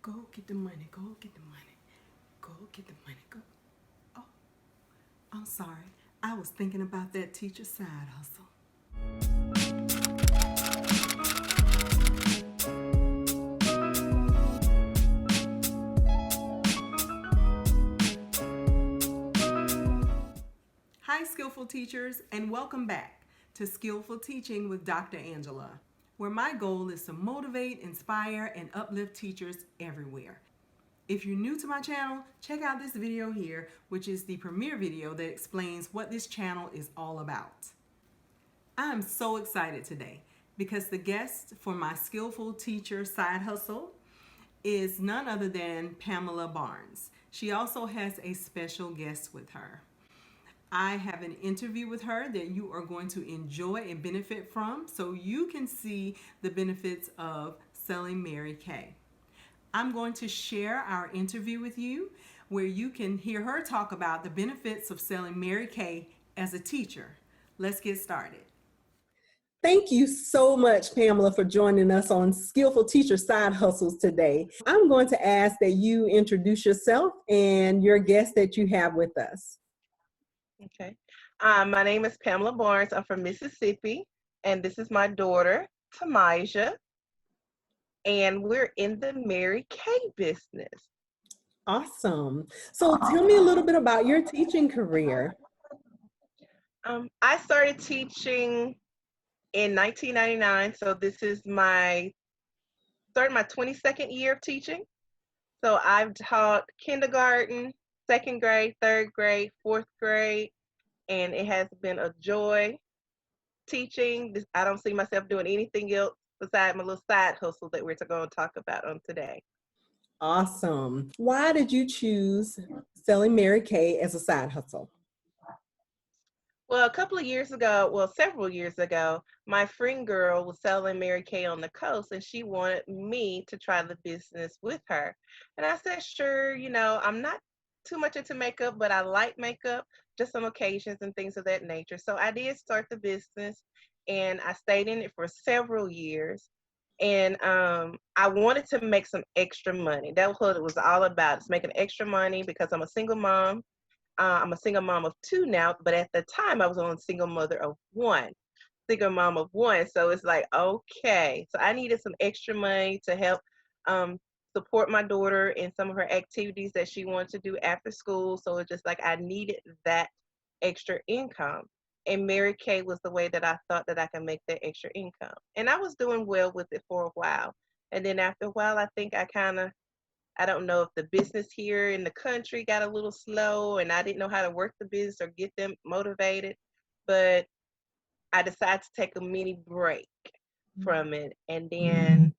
Go get the money. Go get the money. Go get the money. Go. Oh, I'm sorry. I was thinking about that teacher side hustle. Hi, skillful teachers, and welcome back to Skillful Teaching with Dr. Angela, where my goal is to motivate, inspire, and uplift teachers everywhere. If you're new to my channel, check out this video here, which is the premiere video that explains what this channel is all about. I am so excited today because the guest for my Skillful Teacher side hustle is none other than Pamela Barnes. She also has a special guest with her. I have an interview with her that you are going to enjoy and benefit from so you can see the benefits of selling Mary Kay. I'm going to share our interview with you where you can hear her talk about the benefits of selling Mary Kay as a teacher. Let's get started. Thank you so much, Pamela, for joining us on Skillful Teacher Side Hustles today. I'm going to ask that you introduce yourself and your guest that you have with us. Okay. My name is Pamela Barnes. I'm from Mississippi, and this is my daughter, Tamija, and we're in the Mary Kay business. Awesome. So tell me a little bit about your teaching career. I started teaching in 1999, so this is starting my 22nd year of teaching. So I've taught kindergarten, second grade, third grade, fourth grade, and it has been a joy teaching. I don't see myself doing anything else besides my little side hustle that we're going to talk about on today. Awesome. Why did you choose selling Mary Kay as a side hustle? Well, a couple of years ago, well, several years ago, my friend girl was selling Mary Kay on the coast and she wanted me to try the business with her. And I said, sure, I'm not too much into makeup, but I like makeup just on occasions and things of that nature. So I did start the business and I stayed in it for several years. And I wanted to make some extra money. That was what it was all about. It's making extra money because I'm a single mom. I'm a single mom of two now, but at the time I was only single mother of one, single mom of one. So it's like, okay. So I needed some extra money to help support my daughter in some of her activities that she wanted to do after school. So it's just like I needed that extra income. And Mary Kay was the way that I thought that I could make that extra income. And I was doing well with it for a while. And then after a while, I don't know if the business here in the country got a little slow and I didn't know how to work the business or get them motivated, but I decided to take a mini break from it. And then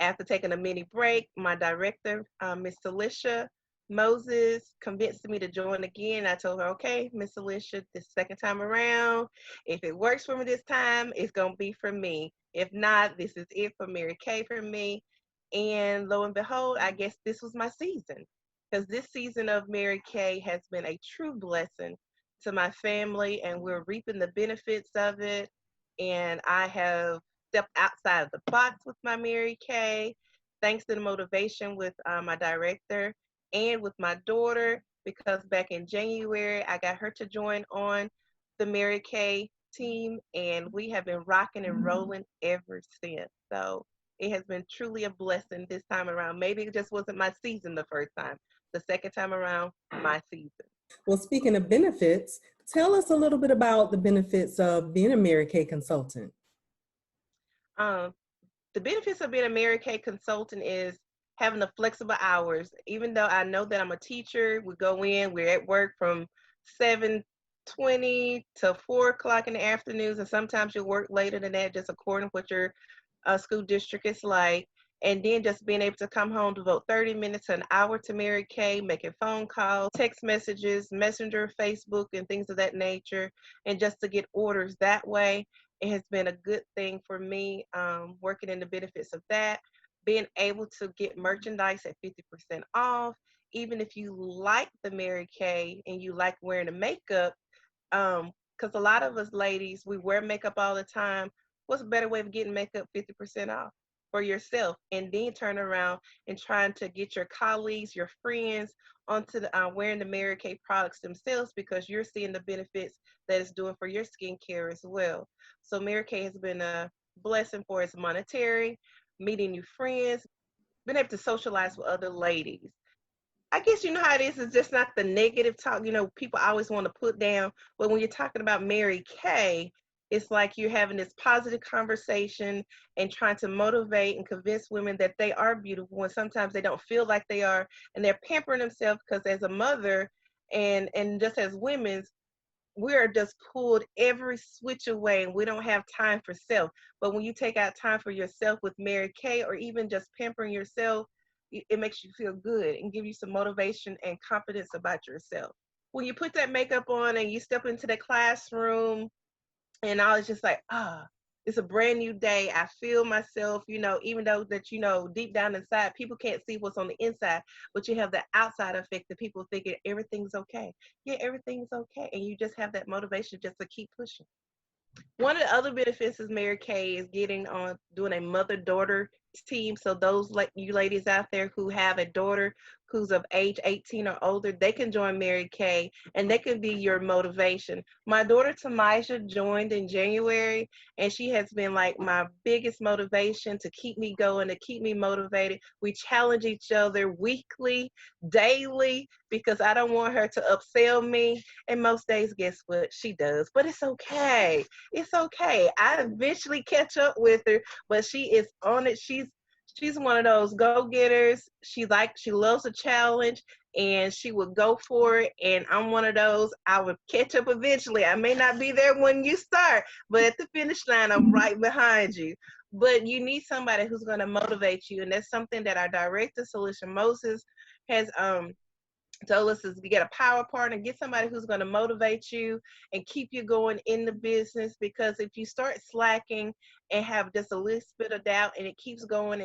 after taking a mini break, my director, Miss Alicia Moses, convinced me to join again. I told her, okay, Miss Alicia, this second time around, if it works for me this time, it's going to be for me. If not, this is it for Mary Kay for me. And lo and behold, I guess this was my season because this season of Mary Kay has been a true blessing to my family, and we're reaping the benefits of it. And I have stepped outside of the box with my Mary Kay, thanks to the motivation with my director and with my daughter, because back in January, I got her to join on the Mary Kay team, and we have been rocking and rolling ever since. So it has been truly a blessing this time around. Maybe it just wasn't my season the first time. The second time around, my season. Well, speaking of benefits, tell us a little bit about the benefits of being a Mary Kay consultant. Um, the benefits of being a Mary Kay consultant is having the flexible hours. Even though I know that I'm a teacher, we go in, we're at work from 7:20 to 4 o'clock in the afternoons, and sometimes you'll work later than that, just according to what your school district is like. And then just being able to come home, devote 30 minutes to an hour to Mary Kay, making phone calls, text messages, Messenger, Facebook, and things of that nature, and just to get orders that way. It has been a good thing for me, working in the benefits of that, being able to get merchandise at 50% off. Even if you like the Mary Kay and you like wearing the makeup, because a lot of us ladies, we wear makeup all the time. What's a better way of getting makeup 50% off? for yourself, and then turn around and trying to get your colleagues, your friends onto the wearing the Mary Kay products themselves, because you're seeing the benefits that it's doing for your skincare as well. So Mary Kay has been a blessing for its monetary, meeting new friends, been able to socialize with other ladies. I guess you know how it is. It's just not the negative talk. People always want to put down. But when you're talking about Mary Kay, it's like you're having this positive conversation and trying to motivate and convince women that they are beautiful. And sometimes they don't feel like they are, and they're pampering themselves because as a mother and just as women, we are just pulled every switch away and we don't have time for self. But when you take out time for yourself with Mary Kay, or even just pampering yourself, it makes you feel good and give you some motivation and confidence about yourself. When you put that makeup on and you step into the classroom, and I was just like, it's a brand new day. I feel myself, even though that, deep down inside, people can't see what's on the inside, but you have the outside effect that people thinking everything's okay. Yeah, everything's okay. And you just have that motivation just to keep pushing. One of the other benefits is Mary Kay is getting on doing a mother-daughter team. So those like you ladies out there who have a daughter who's of age 18 or older, they can join Mary Kay and they can be your motivation. My daughter Tamija joined in January, and she has been like my biggest motivation to keep me going, to keep me motivated. We challenge each other weekly, daily, because I don't want her to upsell me. And most days, guess what? She does. But it's okay. It's okay. I eventually catch up with her, but she is on it. She's one of those go-getters. She loves a challenge, and she would go for it. And I'm one of those. I would catch up eventually. I may not be there when you start, but at the finish line, I'm right behind you. But you need somebody who's going to motivate you, and that's something that our director, Celicia Moses, has told us is to get a power partner, get somebody who's going to motivate you and keep you going in the business. Because if you start slacking and have just a little bit of doubt and it keeps going,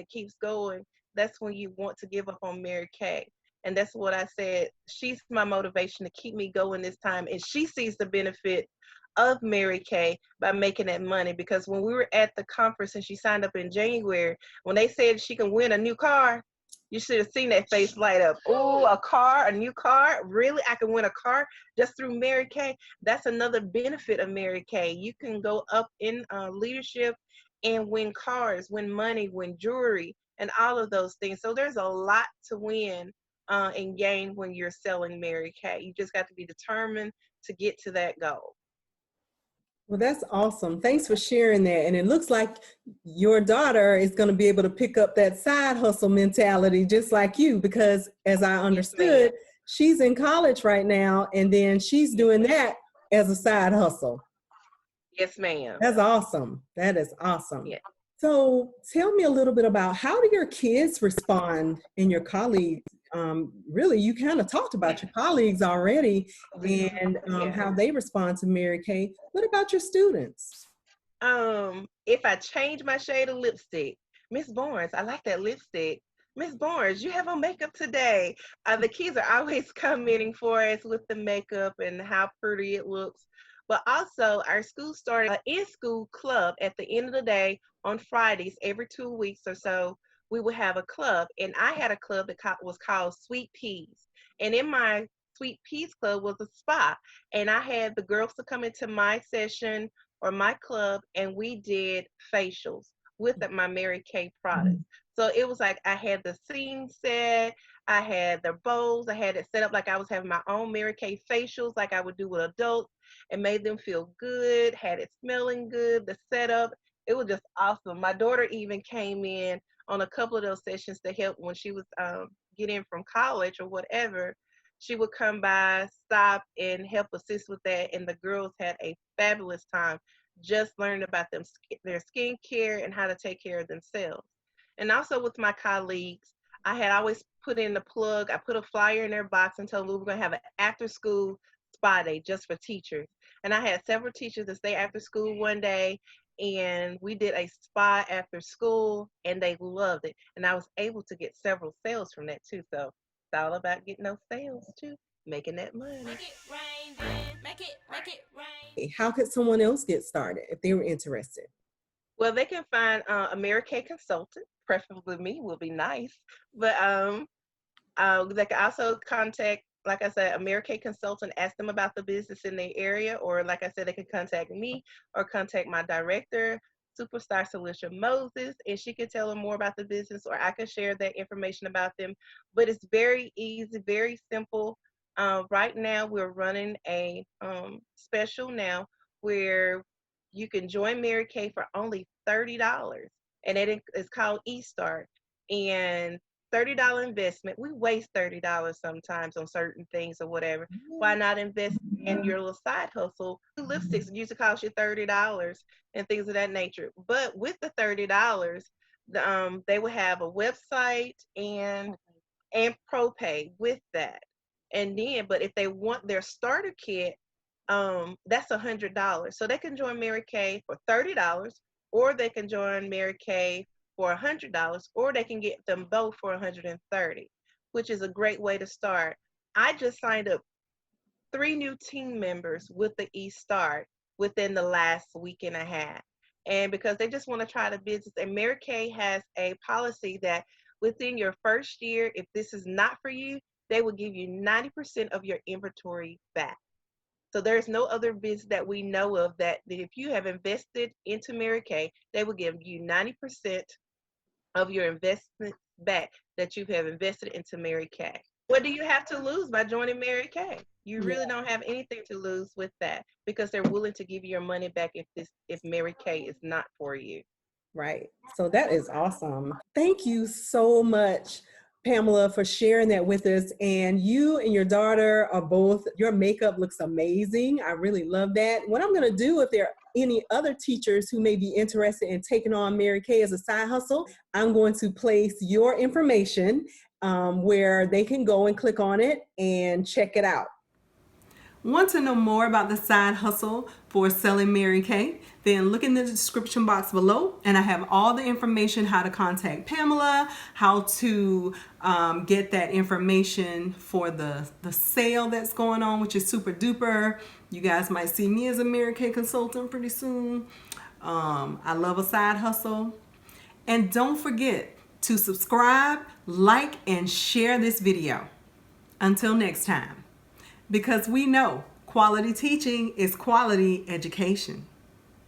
that's when you want to give up on Mary Kay. And that's what I said. She's my motivation to keep me going this time. And she sees the benefit of Mary Kay by making that money. Because when we were at the conference and she signed up in January, when they said she can win a new car, you should have seen that face light up. Oh, a new car? Really? I can win a car just through Mary Kay? That's another benefit of Mary Kay. You can go up in leadership and win cars, win money, win jewelry, and all of those things. So there's a lot to win and gain when you're selling Mary Kay. You just got to be determined to get to that goal. Well, that's awesome. Thanks for sharing that. And it looks like your daughter is going to be able to pick up that side hustle mentality just like you, because as I understood, she's in college right now, and then she's doing that as a side hustle. Yes, ma'am. That's awesome. That is awesome. Yeah. So tell me a little bit about how do your kids respond and your colleagues? Really, you kind of talked about your colleagues already and how they respond to Mary Kay. What about your students? If I change my shade of lipstick, Miss Barnes, I like that lipstick. Miss Barnes, you have on makeup today. The kids are always commenting for us with the makeup and how pretty it looks. But also, our school started an in-school club at the end of the day on Fridays, every 2 weeks or so. We would have a club, and I had a club that was called Sweet Peas. And in my Sweet Peas Club was a spa, and I had the girls to come into my session or my club, and we did facials with my Mary Kay products. So it was like I had the scene set, I had the bowls, I had it set up like I was having my own Mary Kay facials like I would do with adults, and made them feel good, had it smelling good, the setup. It was just awesome. My daughter even came in on a couple of those sessions to help when she was getting from college or whatever. She would come by, stop, and help assist with that. And the girls had a fabulous time just learning about their skincare and how to take care of themselves. And also with my colleagues, I had always put in the plug. I put a flyer in their box and told them we were going to have an after-school spa day just for teachers. And I had several teachers that stay after school one day, and we did a spa after school, and they loved it. And I was able to get several sales from that too. So it's all about getting those sales too, making that money. Make it rain, then. Make it rain. How could someone else get started if they were interested? Well, they can find a Mary Kay consultant, preferably me will be nice. But they can also contact, like I said, a Mary Kay consultant, ask them about the business in their area, or like I said, they can contact me or contact my director, Superstar Celicia Moses, and she can tell them more about the business, or I can share that information about them. But it's very easy, very simple. Right now, we're running a special now where you can join Mary Kay for only $30, and it's called eStart. And $30 investment. We waste $30 sometimes on certain things or whatever. Why not invest in your little side hustle? Lipsticks used to cost you $30 and things of that nature. But with the $30, they will have a website and ProPay with that. And then, but if they want their starter kit, that's $100. So they can join Mary Kay for $30, or they can join Mary Kay for $100, or they can get them both for $130, which is a great way to start. I just signed up 3 new team members with the eStart within the last week and a half. And because they just want to try the business, and Mary Kay has a policy that within your first year, if this is not for you, they will give you 90% of your inventory back. So there's no other business that we know of that if you have invested into Mary Kay, they will give you 90% of your investment back that you have invested into Mary Kay. What do you have to lose by joining Mary Kay? You really don't have anything to lose with that, because they're willing to give you your money back if Mary Kay is not for you. Right. So that is awesome. Thank you so much, Pamela, for sharing that with us. And you and your daughter are both, your makeup looks amazing. I really love that. What I'm going to do, if there are any other teachers who may be interested in taking on Mary Kay as a side hustle, I'm going to place your information where they can go and click on it and check it out. Want to know more about the side hustle for selling Mary Kay? Then look in the description box below, and I have all the information how to contact Pamela, how to get that information for the sale that's going on, which is super duper. You guys might see me as a Mary Kay consultant pretty soon. I love a side hustle. And don't forget to subscribe, like, and share this video. Until next time. Because we know quality teaching is quality education.